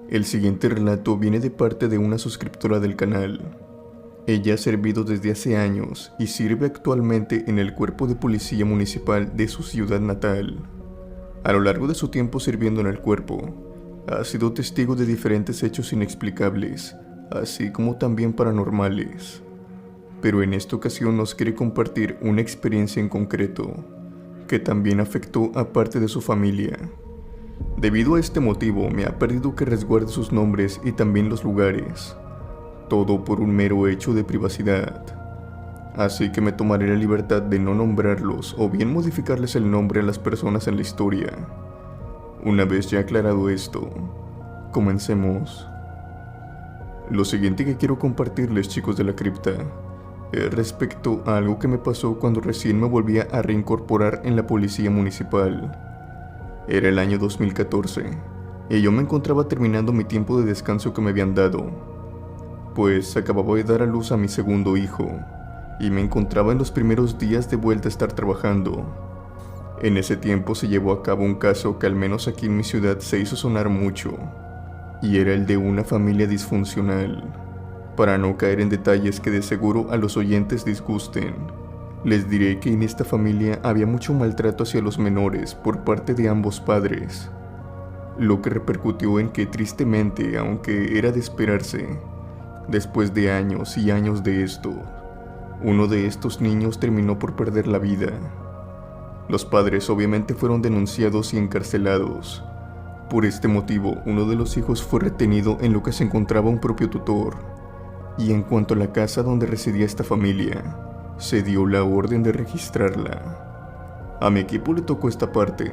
El siguiente relato viene de parte de una suscriptora del canal. Ella ha servido desde hace años y sirve actualmente en el cuerpo de policía municipal de su ciudad natal. A lo largo de su tiempo sirviendo en el cuerpo, ha sido testigo de diferentes hechos inexplicables, así como también paranormales. Pero en esta ocasión nos quiere compartir una experiencia en concreto, que también afectó a parte de su familia. Debido a este motivo me ha pedido que resguarde sus nombres y también los lugares, todo por un mero hecho de privacidad. Así que me tomaré la libertad de no nombrarlos o bien modificarles el nombre a las personas en la historia. Una vez ya aclarado esto, comencemos. Lo siguiente que quiero compartirles, chicos de la cripta, es respecto a algo que me pasó cuando recién me volvía a reincorporar en la policía municipal. Era el año 2014 y yo me encontraba terminando mi tiempo de descanso que me habían dado, pues acababa de dar a luz a mi segundo hijo y me encontraba en los primeros días de vuelta a estar trabajando. En ese tiempo se llevó a cabo un caso que al menos aquí en mi ciudad se hizo sonar mucho, y era el de una familia disfuncional. Para no caer en detalles que de seguro a los oyentes disgusten, les diré que en esta familia había mucho maltrato hacia los menores por parte de ambos padres, lo que repercutió en que tristemente, aunque era de esperarse, después de años y años de esto, uno de estos niños terminó por perder la vida. Los padres obviamente fueron denunciados y encarcelados. Por este motivo, uno de los hijos fue retenido en lo que se encontraba un propio tutor. Y en cuanto a la casa donde residía esta familia, se dio la orden de registrarla. A mi equipo le tocó esta parte.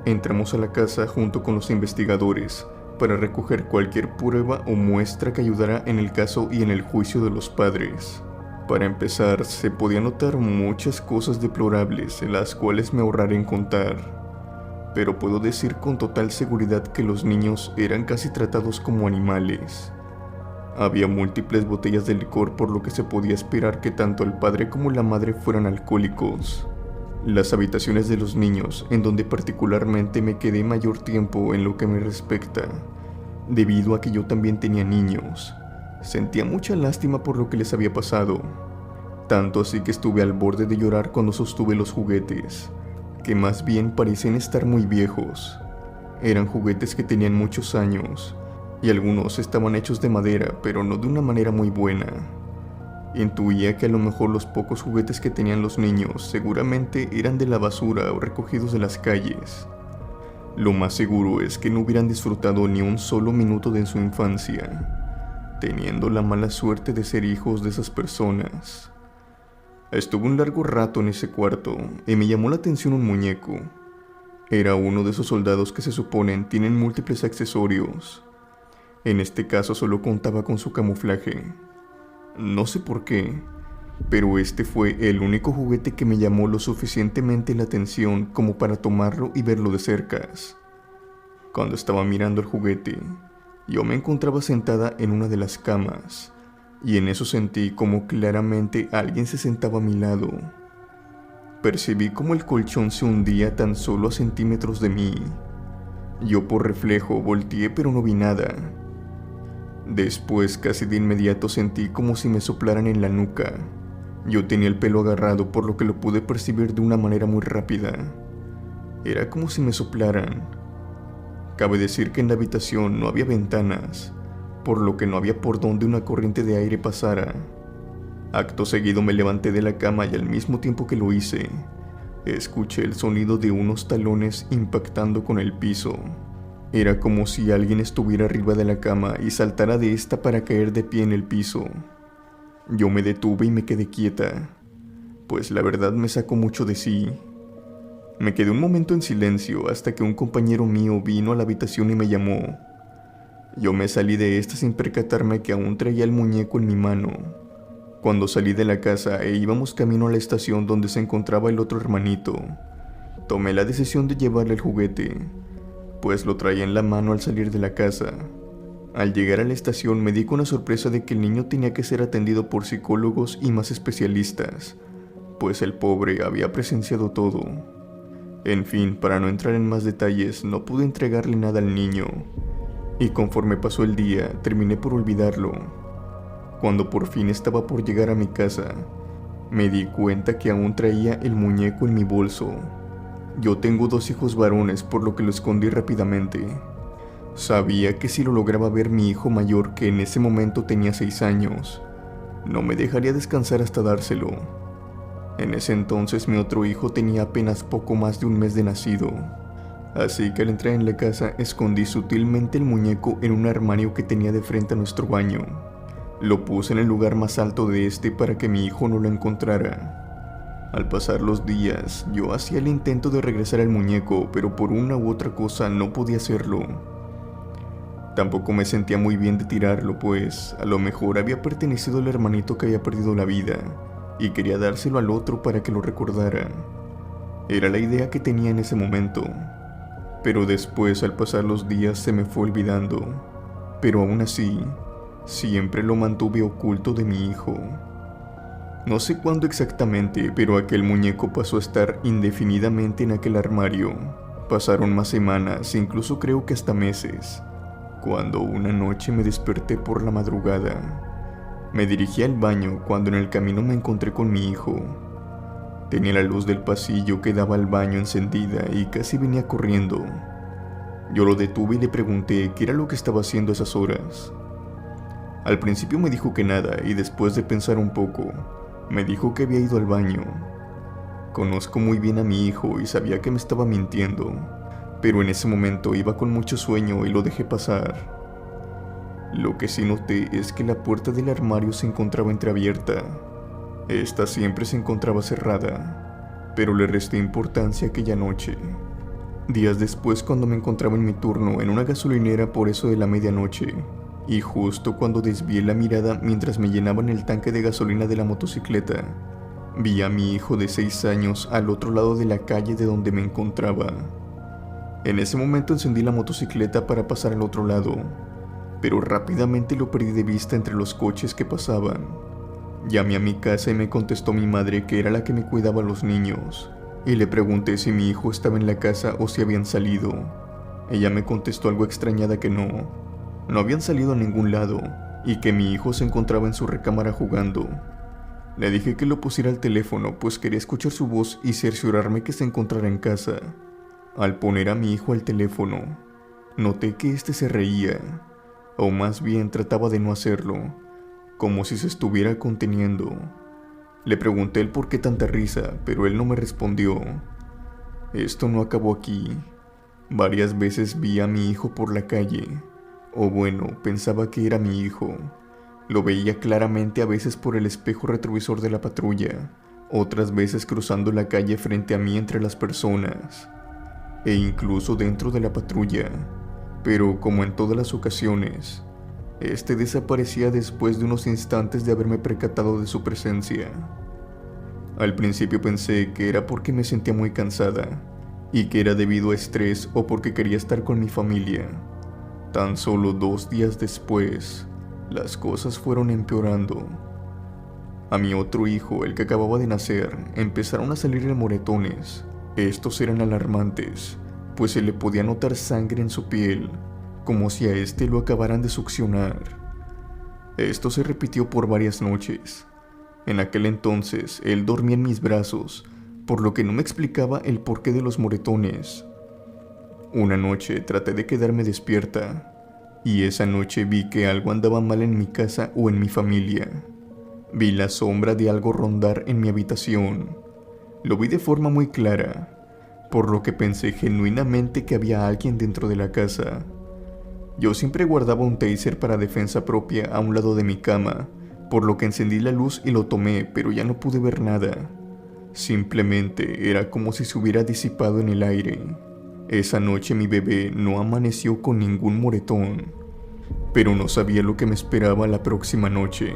Entramos a la casa junto con los investigadores para recoger cualquier prueba o muestra que ayudara en el caso y en el juicio de los padres. Para empezar, se podía notar muchas cosas deplorables en las cuales me ahorraré en contar, pero puedo decir con total seguridad que los niños eran casi tratados como animales. Había múltiples botellas de licor, por lo que se podía esperar que tanto el padre como la madre fueran alcohólicos. Las habitaciones de los niños, en donde particularmente me quedé mayor tiempo en lo que me respecta, debido a que yo también tenía niños, sentía mucha lástima por lo que les había pasado, tanto así que estuve al borde de llorar cuando sostuve los juguetes, que más bien parecían estar muy viejos. Eran juguetes que tenían muchos años, y algunos estaban hechos de madera, pero no de una manera muy buena. Intuía que a lo mejor los pocos juguetes que tenían los niños seguramente eran de la basura o recogidos de las calles. Lo más seguro es que no hubieran disfrutado ni un solo minuto de su infancia, teniendo la mala suerte de ser hijos de esas personas. Estuve un largo rato en ese cuarto y me llamó la atención un muñeco. Era uno de esos soldados que se suponen tienen múltiples accesorios. En este caso solo contaba con su camuflaje. No sé por qué, pero este fue el único juguete que me llamó lo suficientemente la atención como para tomarlo y verlo de cerca. Cuando estaba mirando el juguete, yo me encontraba sentada en una de las camas, y en eso sentí como claramente alguien se sentaba a mi lado. Percibí como el colchón se hundía tan solo a centímetros de mí. Yo por reflejo volteé, pero no vi nada. Después, casi de inmediato, sentí como si me soplaran en la nuca. Yo tenía el pelo agarrado, por lo que lo pude percibir de una manera muy rápida. Era como si me soplaran. Cabe decir que en la habitación no había ventanas, por lo que no había por donde una corriente de aire pasara. Acto seguido me levanté de la cama y al mismo tiempo que lo hice, escuché el sonido de unos talones impactando con el piso. Era como si alguien estuviera arriba de la cama y saltara de esta para caer de pie en el piso. Yo me detuve y me quedé quieta, pues la verdad me sacó mucho de sí. Me quedé un momento en silencio hasta que un compañero mío vino a la habitación y me llamó. Yo me salí de esta sin percatarme que aún traía el muñeco en mi mano. Cuando salí de la casa e íbamos camino a la estación donde se encontraba el otro hermanito, tomé la decisión de llevarle el juguete, pues lo traía en la mano al salir de la casa. Al llegar a la estación me di con la sorpresa de que el niño tenía que ser atendido por psicólogos y más especialistas, pues el pobre había presenciado todo. En fin, para no entrar en más detalles, no pude entregarle nada al niño, y conforme pasó el día terminé por olvidarlo. Cuando por fin estaba por llegar a mi casa, me di cuenta que aún traía el muñeco en mi bolso. Yo tengo 2 hijos varones, por lo que lo escondí rápidamente. Sabía que si lo lograba ver mi hijo mayor, que en ese momento tenía 6 años, no me dejaría descansar hasta dárselo. En ese entonces mi otro hijo tenía apenas poco más de un mes de nacido, así que al entrar en la casa escondí sutilmente el muñeco en un armario que tenía de frente a nuestro baño. Lo puse en el lugar más alto de este para que mi hijo no lo encontrara. Al pasar los días, yo hacía el intento de regresar al muñeco, pero por una u otra cosa no podía hacerlo. Tampoco me sentía muy bien de tirarlo, pues a lo mejor había pertenecido al hermanito que había perdido la vida y quería dárselo al otro para que lo recordara. Era la idea que tenía en ese momento, pero después al pasar los días se me fue olvidando. Pero aún así, siempre lo mantuve oculto de mi hijo. No sé cuándo exactamente, pero aquel muñeco pasó a estar indefinidamente en aquel armario. Pasaron más semanas, incluso creo que hasta meses, cuando una noche me desperté por la madrugada. Me dirigí al baño cuando en el camino me encontré con mi hijo. Tenía la luz del pasillo que daba al baño encendida y casi venía corriendo. Yo lo detuve y le pregunté qué era lo que estaba haciendo a esas horas. Al principio me dijo que nada y después de pensar un poco, me dijo que había ido al baño. Conozco muy bien a mi hijo y sabía que me estaba mintiendo, pero en ese momento iba con mucho sueño y lo dejé pasar. Lo que sí noté es que la puerta del armario se encontraba entreabierta. Esta siempre se encontraba cerrada, pero le resté importancia aquella noche. Días después, cuando me encontraba en mi turno en una gasolinera por eso de la medianoche, y justo cuando desvié la mirada mientras me llenaban el tanque de gasolina de la motocicleta, vi a mi hijo de 6 años al otro lado de la calle de donde me encontraba. En ese momento encendí la motocicleta para pasar al otro lado, pero rápidamente lo perdí de vista entre los coches que pasaban. Llamé a mi casa y me contestó mi madre, que era la que me cuidaba a los niños, y le pregunté si mi hijo estaba en la casa o si habían salido. Ella me contestó algo extrañada que no habían salido a ningún lado y que mi hijo se encontraba en su recámara jugando. Le dije que lo pusiera al teléfono, pues quería escuchar su voz y cerciorarme que se encontrara en casa. Al poner a mi hijo al teléfono, noté que este se reía, o más bien trataba de no hacerlo, como si se estuviera conteniendo. Le pregunté el por qué tanta risa, pero él no me respondió. Esto no acabó aquí. Varias veces vi a mi hijo por la calle, o bueno, pensaba que era mi hijo. Lo veía claramente, a veces por el espejo retrovisor de la patrulla, otras veces cruzando la calle frente a mí entre las personas, e incluso dentro de la patrulla, pero como en todas las ocasiones, este desaparecía después de unos instantes de haberme percatado de su presencia. Al principio pensé que era porque me sentía muy cansada, y que era debido a estrés o porque quería estar con mi familia. Tan solo 2 días después, las cosas fueron empeorando. A mi otro hijo, el que acababa de nacer, empezaron a salirle moretones. Estos eran alarmantes, pues se le podía notar sangre en su piel, como si a este lo acabaran de succionar. Esto se repitió por varias noches. En aquel entonces, él dormía en mis brazos, por lo que no me explicaba el porqué de los moretones. Una noche traté de quedarme despierta, y esa noche vi que algo andaba mal en mi casa o en mi familia. Vi la sombra de algo rondar en mi habitación. Lo vi de forma muy clara, por lo que pensé genuinamente que había alguien dentro de la casa. Yo siempre guardaba un taser para defensa propia a un lado de mi cama, por lo que encendí la luz y lo tomé, pero ya no pude ver nada. Simplemente era como si se hubiera disipado en el aire. Esa noche mi bebé no amaneció con ningún moretón, pero no sabía lo que me esperaba la próxima noche.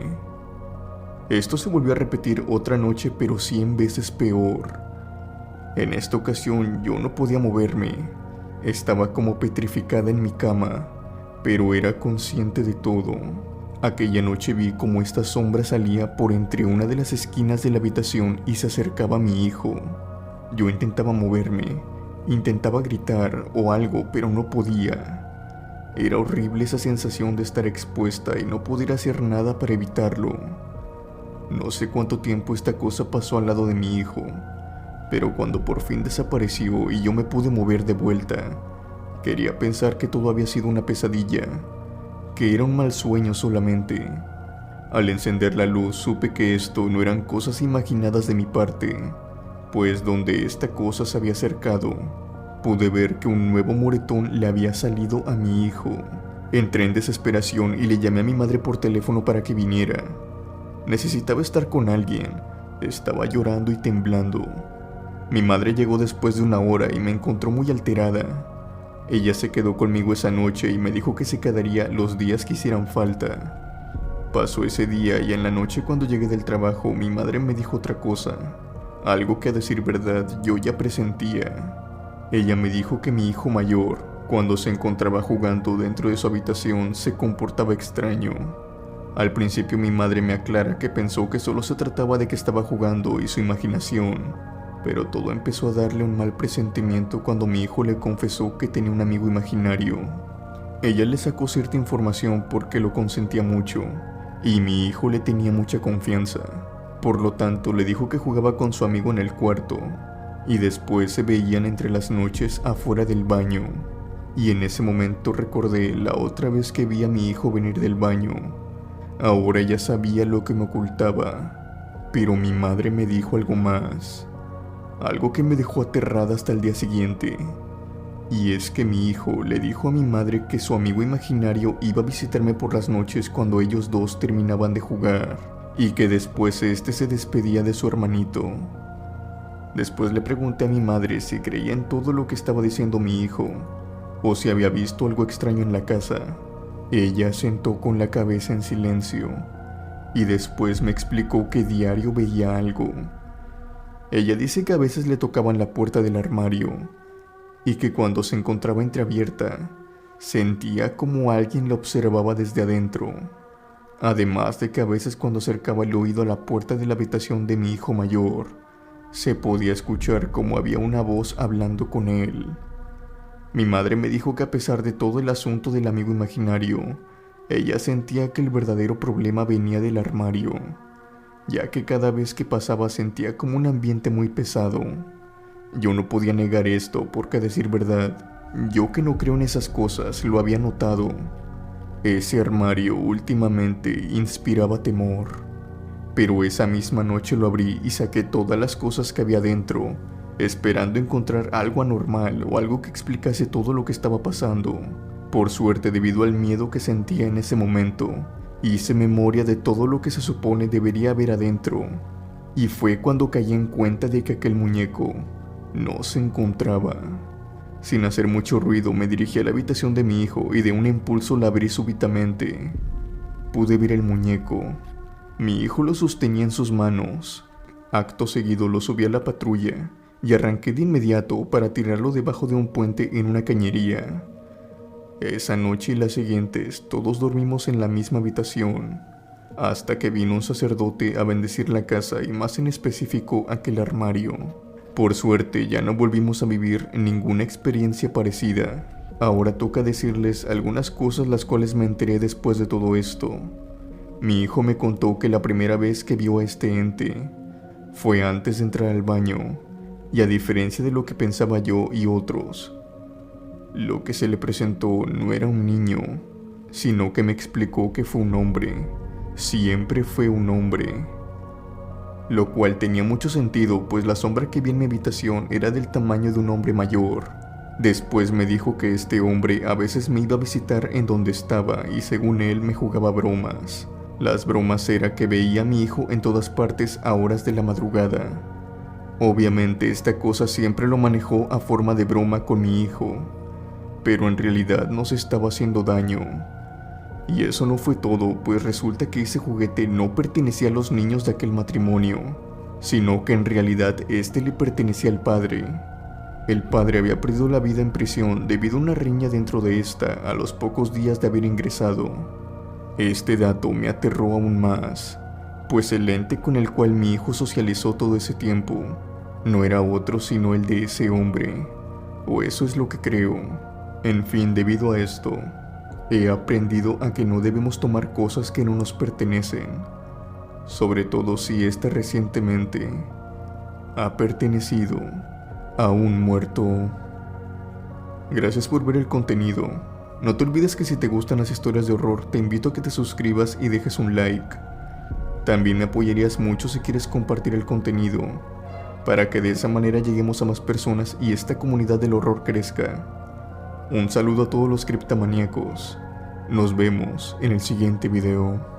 Esto se volvió a repetir otra noche, pero 100 veces peor. En esta ocasión yo no podía moverme. Estaba como petrificada en mi cama, pero era consciente de todo. Aquella noche vi cómo esta sombra salía por entre una de las esquinas de la habitación y se acercaba a mi hijo. Yo intentaba moverme, intentaba gritar o algo, pero no podía. Era horrible esa sensación de estar expuesta y no poder hacer nada para evitarlo. No sé cuánto tiempo esta cosa pasó al lado de mi hijo, pero cuando por fin desapareció y yo me pude mover de vuelta, quería pensar que todo había sido una pesadilla, que era un mal sueño solamente. Al encender la luz supe que esto no eran cosas imaginadas de mi parte, pues donde esta cosa se había acercado, pude ver que un nuevo moretón le había salido a mi hijo. Entré en desesperación y le llamé a mi madre por teléfono para que viniera. Necesitaba estar con alguien, estaba llorando y temblando. Mi madre llegó después de una hora y me encontró muy alterada. Ella se quedó conmigo esa noche y me dijo que se quedaría los días que hicieran falta. Pasó ese día y en la noche cuando llegué del trabajo mi madre me dijo otra cosa, algo que a decir verdad yo ya presentía. Ella me dijo que mi hijo mayor, cuando se encontraba jugando dentro de su habitación, se comportaba extraño. Al principio mi madre me aclara que pensó que solo se trataba de que estaba jugando y su imaginación, pero todo empezó a darle un mal presentimiento cuando mi hijo le confesó que tenía un amigo imaginario. Ella le sacó cierta información porque lo consentía mucho, y mi hijo le tenía mucha confianza. Por lo tanto, le dijo que jugaba con su amigo en el cuarto, y después se veían entre las noches afuera del baño. Y en ese momento recordé la otra vez que vi a mi hijo venir del baño. Ahora ya sabía lo que me ocultaba, pero mi madre me dijo algo más, algo que me dejó aterrada hasta el día siguiente. Y es que mi hijo le dijo a mi madre que su amigo imaginario iba a visitarme por las noches cuando ellos dos terminaban de jugar, y que después este se despedía de su hermanito. Después le pregunté a mi madre si creía en todo lo que estaba diciendo mi hijo, o si había visto algo extraño en la casa. Ella sentó con la cabeza en silencio, y después me explicó que diario veía algo. Ella dice que a veces le tocaban la puerta del armario, y que cuando se encontraba entreabierta, sentía como alguien la observaba desde adentro. Además de que a veces cuando acercaba el oído a la puerta de la habitación de mi hijo mayor, se podía escuchar como había una voz hablando con él. Mi madre me dijo que a pesar de todo el asunto del amigo imaginario, ella sentía que el verdadero problema venía del armario, ya que cada vez que pasaba sentía como un ambiente muy pesado. Yo no podía negar esto porque, a decir verdad, yo que no creo en esas cosas lo había notado. Ese armario últimamente inspiraba temor. Pero esa misma noche lo abrí y saqué todas las cosas que había dentro, esperando encontrar algo anormal o algo que explicase todo lo que estaba pasando. Por suerte, debido al miedo que sentía en ese momento, hice memoria de todo lo que se supone debería haber adentro. Y fue cuando caí en cuenta de que aquel muñeco no se encontraba. Sin hacer mucho ruido me dirigí a la habitación de mi hijo y de un impulso la abrí súbitamente. Pude ver el muñeco. Mi hijo lo sostenía en sus manos. Acto seguido lo subí a la patrulla y arranqué de inmediato para tirarlo debajo de un puente en una cañería. Esa noche y las siguientes todos dormimos en la misma habitación, hasta que vino un sacerdote a bendecir la casa y más en específico aquel armario. Por suerte ya no volvimos a vivir ninguna experiencia parecida. Ahora toca decirles algunas cosas las cuales me enteré después de todo esto. Mi hijo me contó que la primera vez que vio a este ente fue antes de entrar al baño, y a diferencia de lo que pensaba yo y otros, lo que se le presentó no era un niño, sino que me explicó que fue un hombre. Siempre fue un hombre. Lo cual tenía mucho sentido, pues la sombra que vi en mi habitación era del tamaño de un hombre mayor. Después me dijo que este hombre a veces me iba a visitar en donde estaba y según él me jugaba bromas. Las bromas era que veía a mi hijo en todas partes a horas de la madrugada. Obviamente esta cosa siempre lo manejó a forma de broma con mi hijo, pero en realidad nos estaba haciendo daño. Y eso no fue todo, pues resulta que ese juguete no pertenecía a los niños de aquel matrimonio, sino que en realidad este le pertenecía al padre. El padre había perdido la vida en prisión debido a una riña dentro de esta a los pocos días de haber ingresado. Este dato me aterró aún más, pues el ente con el cual mi hijo socializó todo ese tiempo no era otro sino el de ese hombre, o eso es lo que creo. En fin, debido a esto, He aprendido a que no debemos tomar cosas que no nos pertenecen, sobre todo si ésta recientemente ha pertenecido a un muerto. Gracias por ver el contenido. No te olvides que si te gustan las historias de horror, te invito a que te suscribas y dejes un like. También me apoyarías mucho si quieres compartir el contenido, para que de esa manera lleguemos a más personas y esta comunidad del horror crezca. Un saludo a todos los criptomaníacos. Nos vemos en el siguiente video.